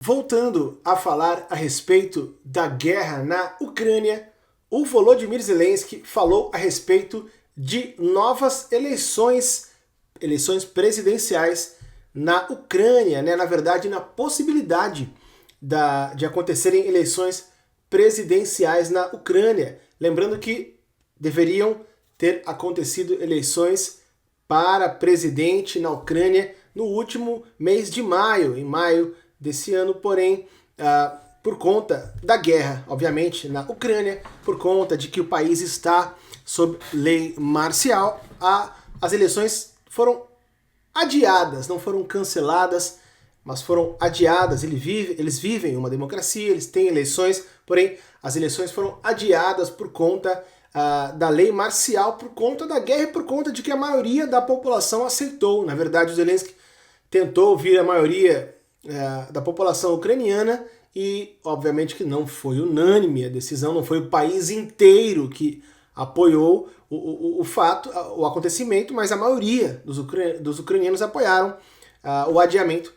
Voltando a falar a respeito da guerra na Ucrânia, o Volodymyr Zelensky falou a respeito de novas eleições presidenciais na Ucrânia, né? Na verdade, na possibilidade de acontecerem eleições presidenciais na Ucrânia. Lembrando que deveriam ter acontecido eleições para presidente na Ucrânia no último mês de maio, em maio desse ano, porém, por conta da guerra, obviamente, na Ucrânia, por conta de que o país está sob lei marcial, as eleições foram adiadas, não foram canceladas, mas foram adiadas. Eles vivem uma democracia, eles têm eleições, porém as eleições foram adiadas por conta da lei marcial, por conta da guerra e por conta de que a maioria da população aceitou. Na verdade, o Zelensky tentou ouvir a maioria da população ucraniana e, obviamente, que não foi unânime a decisão, não foi o país inteiro que apoiou o acontecimento, mas a maioria dos ucranianos apoiaram o adiamento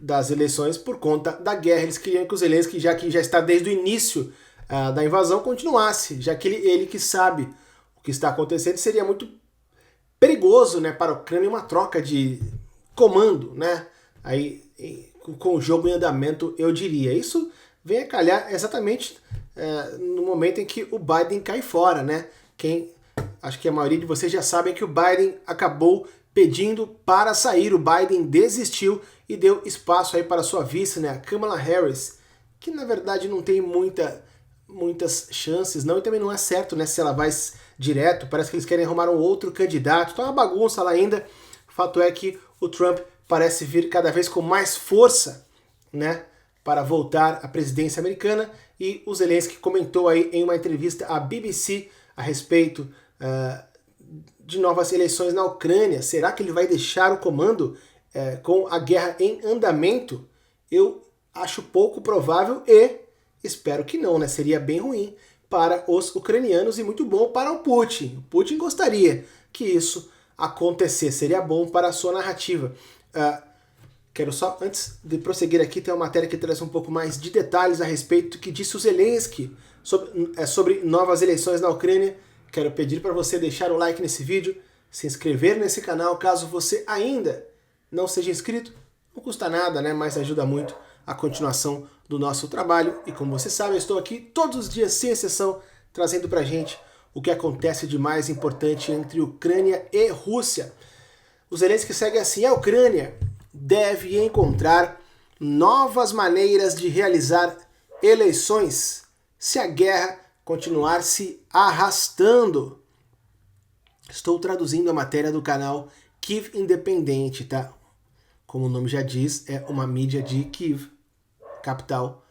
das eleições por conta da guerra. Eles queriam que o Zelensky, já que já está desde o início da invasão, continuasse, já que ele que sabe o que está acontecendo, seria muito perigoso, né, para a Ucrânia uma troca de comando, né, aí com o jogo em andamento, eu diria. Isso vem a calhar exatamente no momento em que o Biden cai fora, né? Acho que a maioria de vocês já sabem que o Biden acabou pedindo para sair. O Biden desistiu e deu espaço aí para sua vice, né, a Kamala Harris, que na verdade não tem muitas chances, não, e também não é certo, né, se ela vai direto. Parece que eles querem arrumar um outro candidato, tá uma bagunça lá ainda. O fato é que o Trump parece vir cada vez com mais força, né, para voltar à presidência americana, e o Zelensky comentou aí em uma entrevista à BBC a respeito de novas eleições na Ucrânia. Será que ele vai deixar o comando com a guerra em andamento? Eu acho pouco provável e espero que não, né? Seria bem ruim para os ucranianos e muito bom para o Putin. O Putin gostaria que isso acontecesse, seria bom para a sua narrativa. Quero só, antes de prosseguir aqui, tem uma matéria que traz um pouco mais de detalhes a respeito do que disse o Zelensky sobre novas eleições na Ucrânia. Quero pedir para você deixar o like nesse vídeo, se inscrever nesse canal caso você ainda não seja inscrito. Não custa nada, né? Mas ajuda muito a continuação do nosso trabalho. E como você sabe, eu estou aqui todos os dias, sem exceção, trazendo pra gente o que acontece de mais importante entre Ucrânia e Rússia. O Zelensky segue assim: a Ucrânia deve encontrar novas maneiras de realizar eleições se a guerra continuar se arrastando. Estou traduzindo a matéria do canal Kiev Independente, tá? Como o nome já diz, é uma mídia de Kiev, capital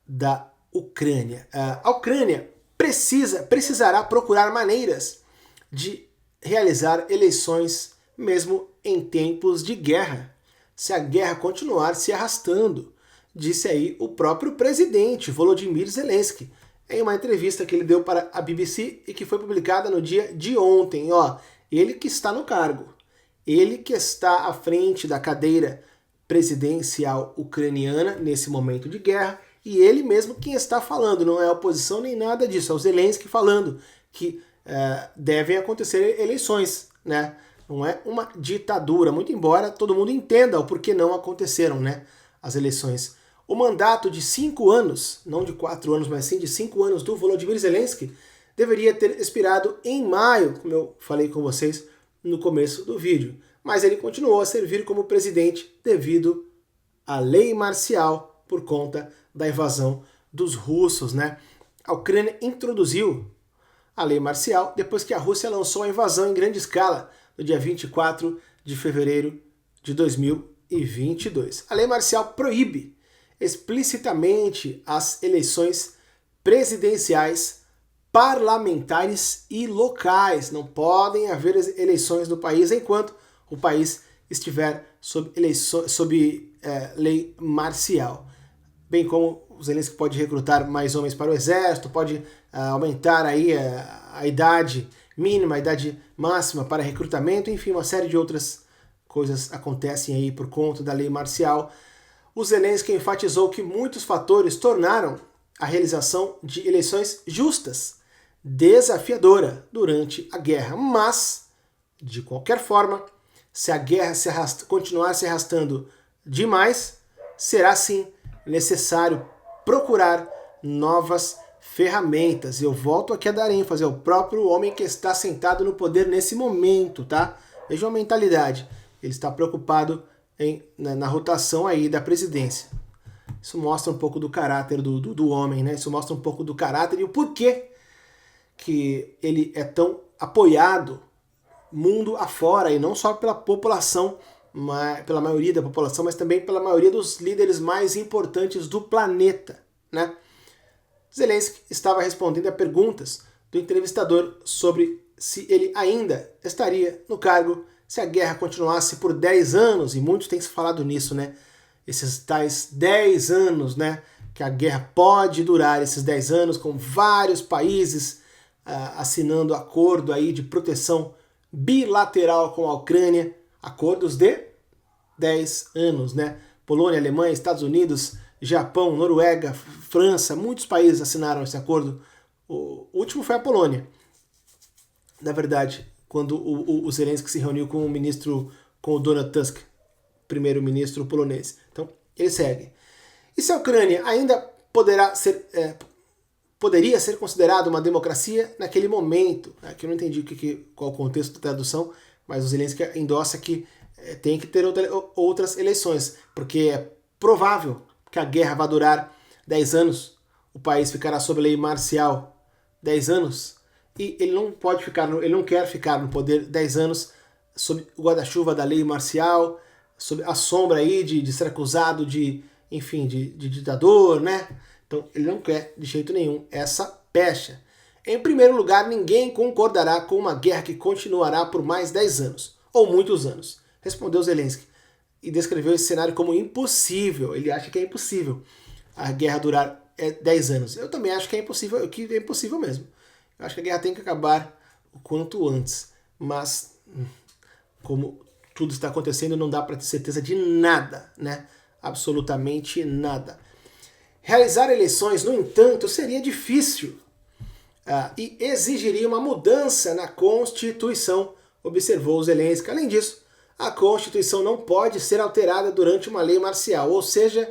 da Ucrânia. A Ucrânia precisará procurar maneiras de realizar eleições mesmo em tempos de guerra, se a guerra continuar se arrastando, disse aí o próprio presidente Volodymyr Zelensky em uma entrevista que ele deu para a BBC e que foi publicada no dia de ontem. Ele que está no cargo, ele que está à frente da cadeira presidencial ucraniana nesse momento de guerra, e ele mesmo quem está falando, não é a oposição nem nada disso, é o Zelensky falando que devem acontecer eleições, né? Não é uma ditadura, muito embora todo mundo entenda o porquê não aconteceram, né, as eleições. O mandato de 5 anos, não de 4 anos, mas sim de 5 anos do Volodymyr Zelensky, deveria ter expirado em maio, como eu falei com vocês no começo do vídeo. Mas ele continuou a servir como presidente devido à lei marcial por conta da invasão dos russos, né? A Ucrânia introduziu a lei marcial depois que a Rússia lançou a invasão em grande escala no dia 24 de fevereiro de 2022. A lei marcial proíbe explicitamente as eleições presidenciais, parlamentares e locais. Não podem haver eleições no país enquanto o país estiver sob lei marcial. Bem como o Zelensky pode recrutar mais homens para o exército, pode aumentar aí a idade mínima, a idade máxima para recrutamento, enfim, uma série de outras coisas acontecem aí por conta da lei marcial. o Zelensky enfatizou que muitos fatores tornaram a realização de eleições justas desafiadora durante a guerra, mas, de qualquer forma, se a guerra continuar se arrastando demais, será sim necessário procurar novas ferramentas. Eu volto aqui a dar ênfase ao próprio homem que está sentado no poder nesse momento, tá? Veja a mentalidade. Ele está preocupado na rotação aí da presidência. Isso mostra um pouco do caráter do homem, né? Isso mostra um pouco do caráter e o porquê que ele é tão apoiado mundo afora, e não só pela população, pela maioria da população, mas também pela maioria dos líderes mais importantes do planeta, né? Zelensky estava respondendo a perguntas do entrevistador sobre se ele ainda estaria no cargo se a guerra continuasse por 10 anos, e muitos têm se falado nisso, né? Esses tais 10 anos, né? Que a guerra pode durar esses 10 anos, com vários países assinando acordo aí de proteção bilateral com a Ucrânia, acordos de 10 anos, né? Polônia, Alemanha, Estados Unidos, Japão, Noruega, França, muitos países assinaram esse acordo. O último foi a Polônia, na verdade, quando o Zelensky se reuniu com o Donald Tusk, primeiro-ministro polonês. Então, ele segue. E se a Ucrânia ainda poderia ser considerada uma democracia naquele momento? Aqui eu não entendi qual o contexto da tradução, mas o Zelensky endossa que tem que ter outras eleições, porque é provável que a guerra vá durar 10 anos, o país ficará sob lei marcial 10 anos, e ele não quer ficar no poder 10 anos sob o guarda-chuva da lei marcial, sob a sombra aí de ser acusado de ditador, né? Então ele não quer de jeito nenhum essa pecha. Em primeiro lugar, ninguém concordará com uma guerra que continuará por mais 10 anos, ou muitos anos, respondeu Zelensky, e descreveu esse cenário como impossível. Ele acha que é impossível a guerra durar 10 anos. Eu também acho que é impossível mesmo. Eu acho que a guerra tem que acabar o quanto antes, mas como tudo está acontecendo, não dá para ter certeza de nada, né? Absolutamente nada. Realizar eleições, no entanto, seria difícil e exigiria uma mudança na Constituição, observou Zelensky. Além disso, a Constituição não pode ser alterada durante uma lei marcial, ou seja,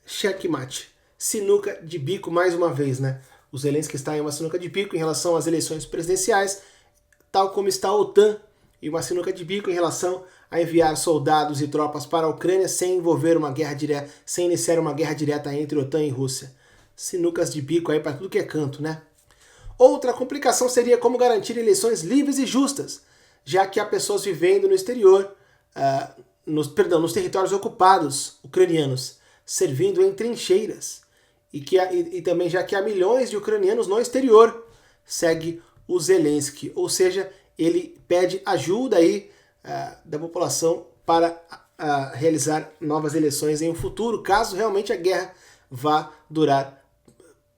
checkmate, sinuca de bico mais uma vez, né? O Zelensky está em uma sinuca de bico em relação às eleições presidenciais, tal como está a OTAN em uma sinuca de bico em relação a enviar soldados e tropas para a Ucrânia sem iniciar uma guerra direta entre OTAN e Rússia. Sinucas de bico aí para tudo que é canto, né? Outra complicação seria como garantir eleições livres e justas, já que há pessoas vivendo no exterior, nos territórios ocupados ucranianos, servindo em trincheiras, e também já que há milhões de ucranianos no exterior, segue o Zelensky, ou seja, ele pede ajuda aí da população para realizar novas eleições em um futuro, caso realmente a guerra vá durar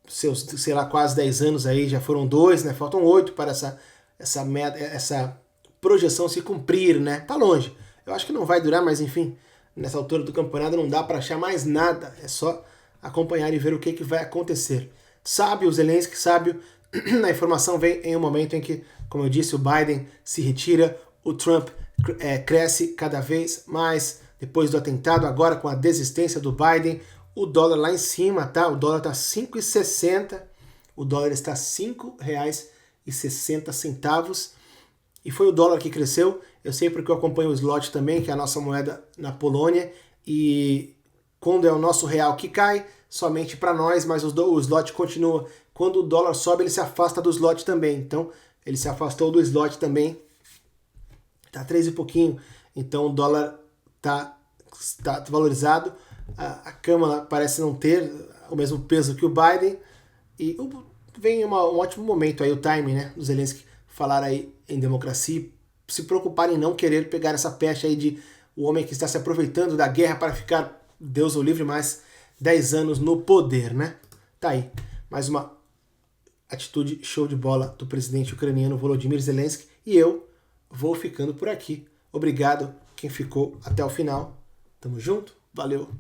seus, sei lá, quase 10 anos aí, já foram 2, né? Faltam 8 para essa projeção se cumprir, né? Tá longe. Eu acho que não vai durar, mas enfim, nessa altura do campeonato não dá para achar mais nada, é só acompanhar e ver o que vai acontecer. Sábio, o Zelensky, sábio, a informação vem em um momento em que, como eu disse, o Biden se retira, o Trump cresce cada vez mais depois do atentado, agora com a desistência do Biden, o dólar lá em cima, tá? O dólar está 5,60, o dólar está R$ 5,60, e foi o dólar que cresceu. Eu sei porque eu acompanho o zloty também, que é a nossa moeda na Polônia, e quando é o nosso real que cai, somente para nós, mas o zloty continua. Quando o dólar sobe, ele se afasta do zloty também. Então, ele se afastou do zloty também. Tá 3 e pouquinho. Então, o dólar tá valorizado. A Câmara parece não ter o mesmo peso que o Biden. E vem um ótimo momento aí, o timing, né, do Zelensky falar aí em democracia, se preocupar em não querer pegar essa pecha aí de o homem que está se aproveitando da guerra para ficar, Deus o livre, mais 10 anos no poder, né? Tá aí, mais uma atitude show de bola do presidente ucraniano Volodymyr Zelensky, e eu vou ficando por aqui. Obrigado quem ficou até o final. Tamo junto, valeu!